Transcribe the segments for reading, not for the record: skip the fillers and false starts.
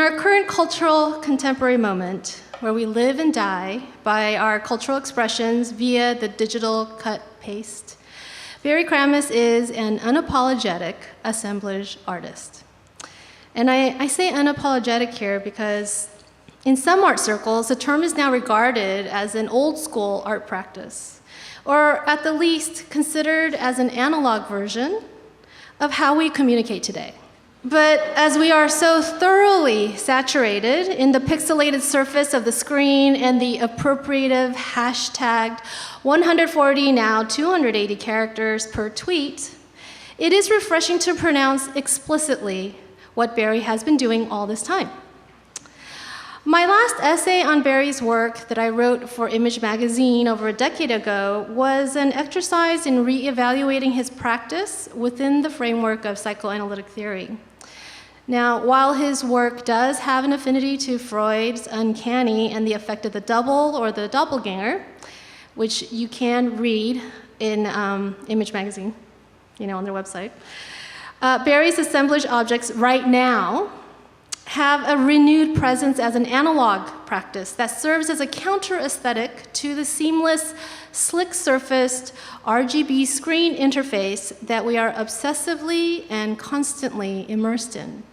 In our current cultural contemporary moment, where we live and die by our cultural expressions via the digital cut-paste, Barry Krammes is an unapologetic assemblage artist. And I say unapologetic here because in some art circles, the term is now regarded as an old-school art practice, or at the least considered as an analog version of how we communicate today. But as we are so thoroughly saturated in the pixelated surface of the screen and the appropriative hashtagged 140, now 280 characters per tweet, it is refreshing to pronounce explicitly what Barry has been doing all this time. My last essay on Barry's work that I wrote for Image magazine over a decade ago was an exercise in re-evaluating his practice within the framework of psychoanalytic theory. Now, while his work does have an affinity to Freud's uncanny and the effect of the double or the doppelganger, which you can read in Image magazine, on their website, Barry's assemblage objects right now have a renewed presence as an analog practice that serves as a counter-aesthetic to the seamless, slick-surfaced RGB screen interface that we are obsessively and constantly immersed in.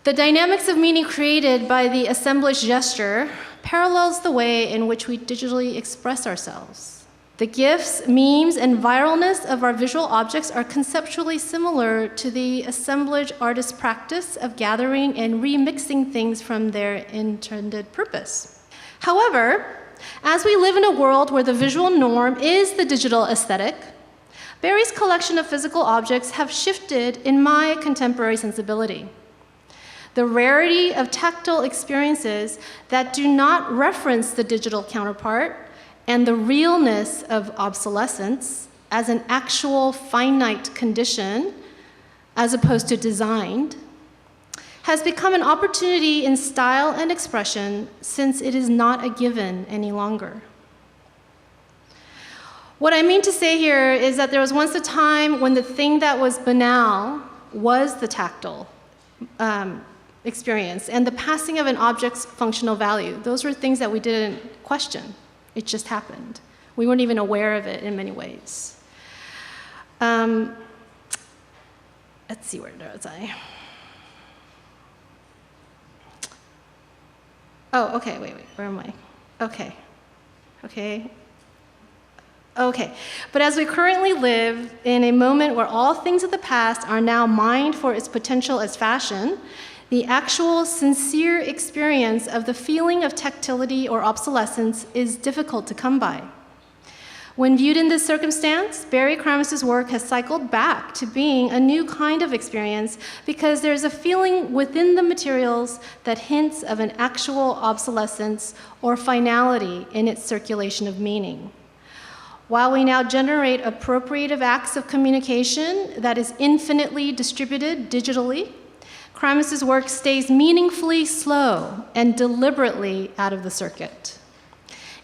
The dynamics of meaning created by the assemblage gesture parallels the way in which we digitally express ourselves. The GIFs, memes, and viralness of our visual objects are conceptually similar to the assemblage artist practice of gathering and remixing things from their intended purpose. However, as we live in a world where the visual norm is the digital aesthetic, Barry's collection of physical objects have shifted in my contemporary sensibility. The rarity of tactile experiences that do not reference the digital counterpart and the realness of obsolescence as an actual finite condition, as opposed to designed, has become an opportunity in style and expression since it is not a given any longer. What I mean to say here is that there was once a time when the thing that was banal was the tactile experience, and the passing of an object's functional value. Those were things that we didn't question. It just happened. We weren't even aware of it in many ways. Let's see, where was I? Oh, okay, wait, where am I? Okay. But as we currently live in a moment where all things of the past are now mined for its potential as fashion, the actual sincere experience of the feeling of tactility or obsolescence is difficult to come by. When viewed in this circumstance, Barry Krammes' work has cycled back to being a new kind of experience because there's a feeling within the materials that hints of an actual obsolescence or finality in its circulation of meaning. While we now generate appropriative acts of communication that is infinitely distributed digitally, Krammes' work stays meaningfully slow and deliberately out of the circuit.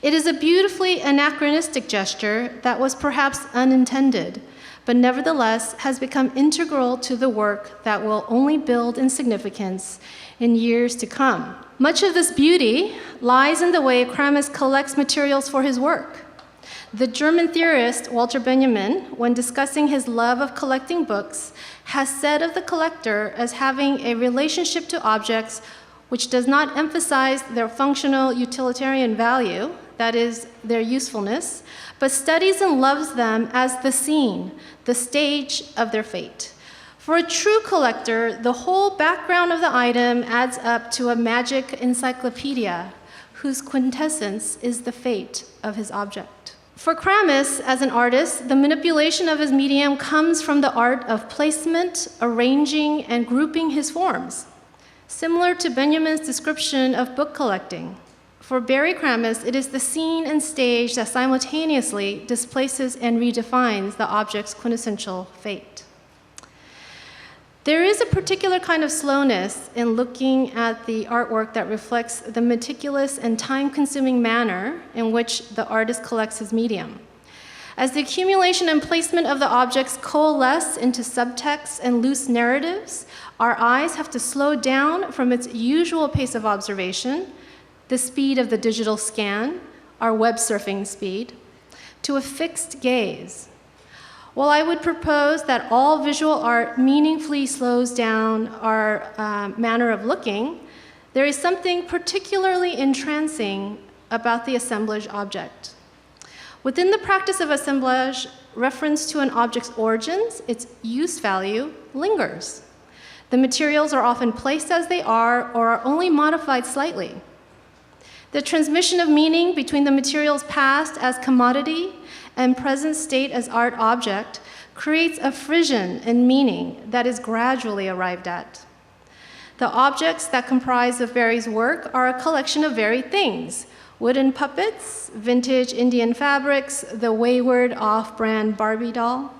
It is a beautifully anachronistic gesture that was perhaps unintended, but nevertheless has become integral to the work that will only build in significance in years to come. Much of this beauty lies in the way Krammes collects materials for his work. The German theorist Walter Benjamin, when discussing his love of collecting books, has said of the collector as having a relationship to objects which does not emphasize their functional utilitarian value, that is, their usefulness, but studies and loves them as the scene, the stage of their fate. For a true collector, the whole background of the item adds up to a magic encyclopedia whose quintessence is the fate of his object. For Krammes, as an artist, the manipulation of his medium comes from the art of placement, arranging, and grouping his forms, similar to Benjamin's description of book collecting. For Barry Krammes, it is the scene and stage that simultaneously displaces and redefines the object's quintessential fate. There is a particular kind of slowness in looking at the artwork that reflects the meticulous and time-consuming manner in which the artist collects his medium. As the accumulation and placement of the objects coalesce into subtexts and loose narratives, our eyes have to slow down from its usual pace of observation, the speed of the digital scan, our web surfing speed, to a fixed gaze. While I would propose that all visual art meaningfully slows down our manner of looking, there is something particularly entrancing about the assemblage object. Within the practice of assemblage, reference to an object's origins, its use value, lingers. The materials are often placed as they are or are only modified slightly. The transmission of meaning between the material's past as commodity and present state as art object creates a frisson in meaning that is gradually arrived at. The objects that comprise of Barry's work are a collection of varied things: wooden puppets, vintage Indian fabrics, the wayward off-brand Barbie doll,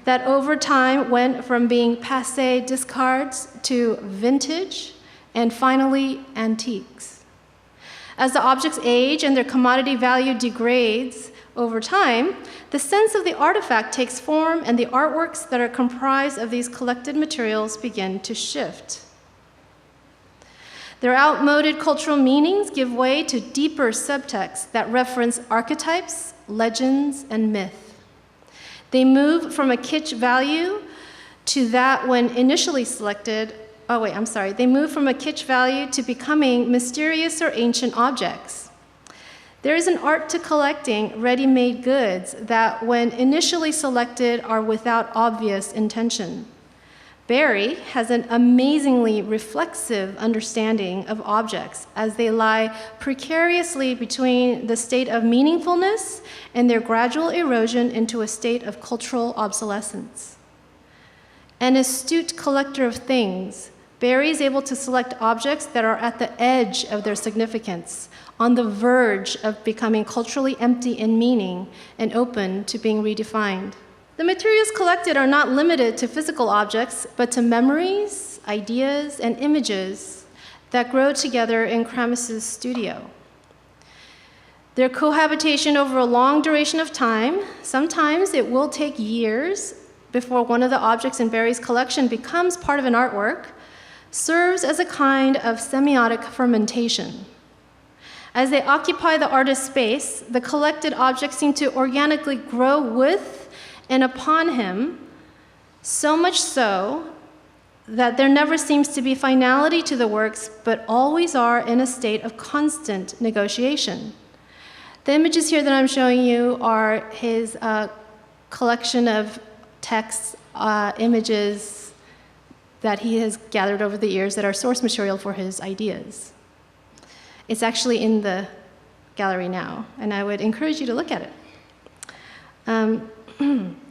that over time went from being passé discards to vintage, and finally, antiques. As the objects age and their commodity value degrades over time, the sense of the artifact takes form and the artworks that are comprised of these collected materials begin to shift. Their outmoded cultural meanings give way to deeper subtexts that reference archetypes, legends, and myth. They move from a kitsch value to that when initially selected, they move from a kitsch value to becoming mysterious or ancient objects. There is an art to collecting ready-made goods that when initially selected are without obvious intention. Barry has an amazingly reflexive understanding of objects as they lie precariously between the state of meaningfulness and their gradual erosion into a state of cultural obsolescence. An astute collector of things, Barry is able to select objects that are at the edge of their significance, on the verge of becoming culturally empty in meaning and open to being redefined. The materials collected are not limited to physical objects, but to memories, ideas, and images that grow together in Krammes' studio. Their cohabitation over a long duration of time, sometimes it will take years before one of the objects in Barry's collection becomes part of an artwork, serves as a kind of semiotic fermentation. As they occupy the artist's space, the collected objects seem to organically grow with and upon him, so much so that there never seems to be finality to the works, but always are in a state of constant negotiation. The images here that I'm showing you are his collection of texts, images that he has gathered over the years that are source material for his ideas. It's actually in the gallery now, and I would encourage you to look at it.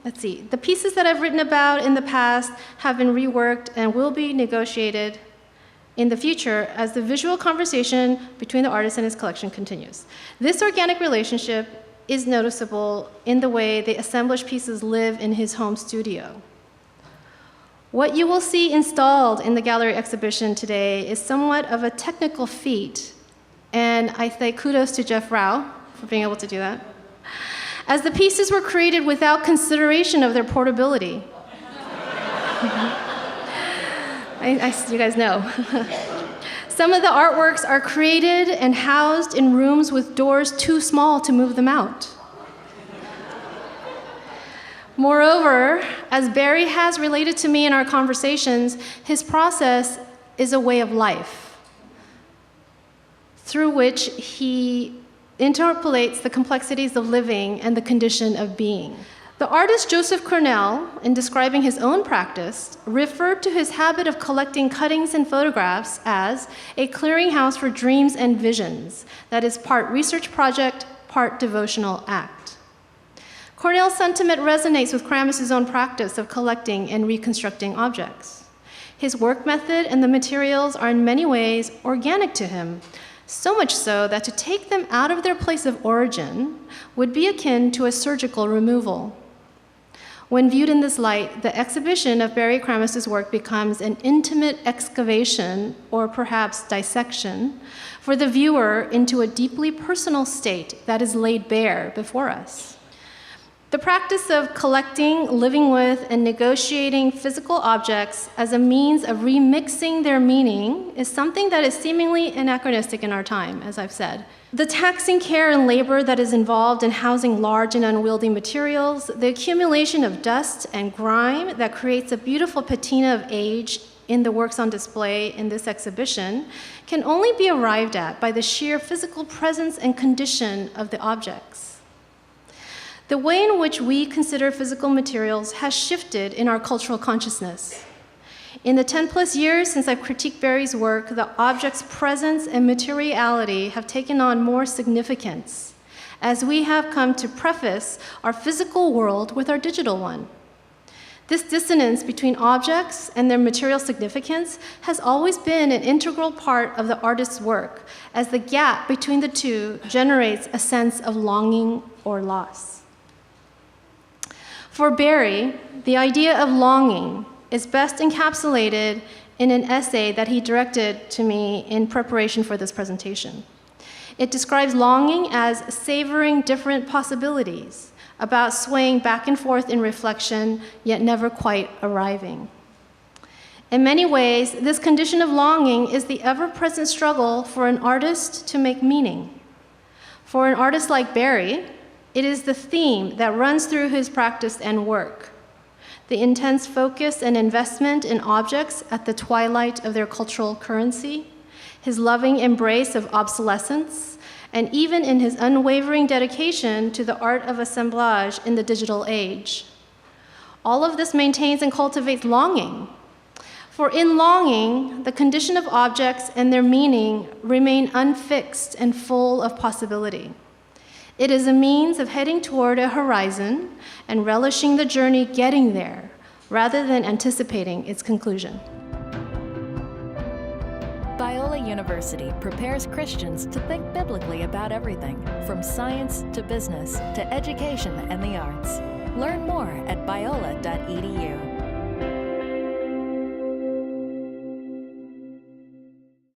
Let's see. The pieces that I've written about in the past have been reworked and will be negotiated in the future as the visual conversation between the artist and his collection continues. This organic relationship is noticeable in the way the assemblage pieces live in his home studio. What you will see installed in the gallery exhibition today is somewhat of a technical feat, and I say kudos to Jeff Rao for being able to do that, as the pieces were created without consideration of their portability. You guys know. Some of the artworks are created and housed in rooms with doors too small to move them out. Moreover, as Barry has related to me in our conversations, his process is a way of life through which he interpolates the complexities of living and the condition of being. The artist Joseph Cornell, in describing his own practice, referred to his habit of collecting cuttings and photographs as a clearinghouse for dreams and visions that is part research project, part devotional act. Cornell's sentiment resonates with Krammes' own practice of collecting and reconstructing objects. His work method and the materials are in many ways organic to him, so much so that to take them out of their place of origin would be akin to a surgical removal. When viewed in this light, the exhibition of Barry Krammes' work becomes an intimate excavation, or perhaps dissection, for the viewer into a deeply personal state that is laid bare before us. The practice of collecting, living with, and negotiating physical objects as a means of remixing their meaning is something that is seemingly anachronistic in our time, as I've said. The taxing care and labor that is involved in housing large and unwieldy materials, the accumulation of dust and grime that creates a beautiful patina of age in the works on display in this exhibition, can only be arrived at by the sheer physical presence and condition of the objects. The way in which we consider physical materials has shifted in our cultural consciousness. In the 10+ years since I've critiqued Barry's work, the object's presence and materiality have taken on more significance, as we have come to preface our physical world with our digital one. This dissonance between objects and their material significance has always been an integral part of the artist's work, as the gap between the two generates a sense of longing or loss. For Barry, the idea of longing is best encapsulated in an essay that he directed to me in preparation for this presentation. It describes longing as savoring different possibilities, about swaying back and forth in reflection, yet never quite arriving. In many ways, this condition of longing is the ever-present struggle for an artist to make meaning. For an artist like Barry, it is the theme that runs through his practice and work, the intense focus and investment in objects at the twilight of their cultural currency, his loving embrace of obsolescence, and even in his unwavering dedication to the art of assemblage in the digital age. All of this maintains and cultivates longing. For in longing, the condition of objects and their meaning remain unfixed and full of possibility. It is a means of heading toward a horizon and relishing the journey getting there, rather than anticipating its conclusion. Biola University prepares Christians to think biblically about everything, from science to business to education and the arts. Learn more at biola.edu.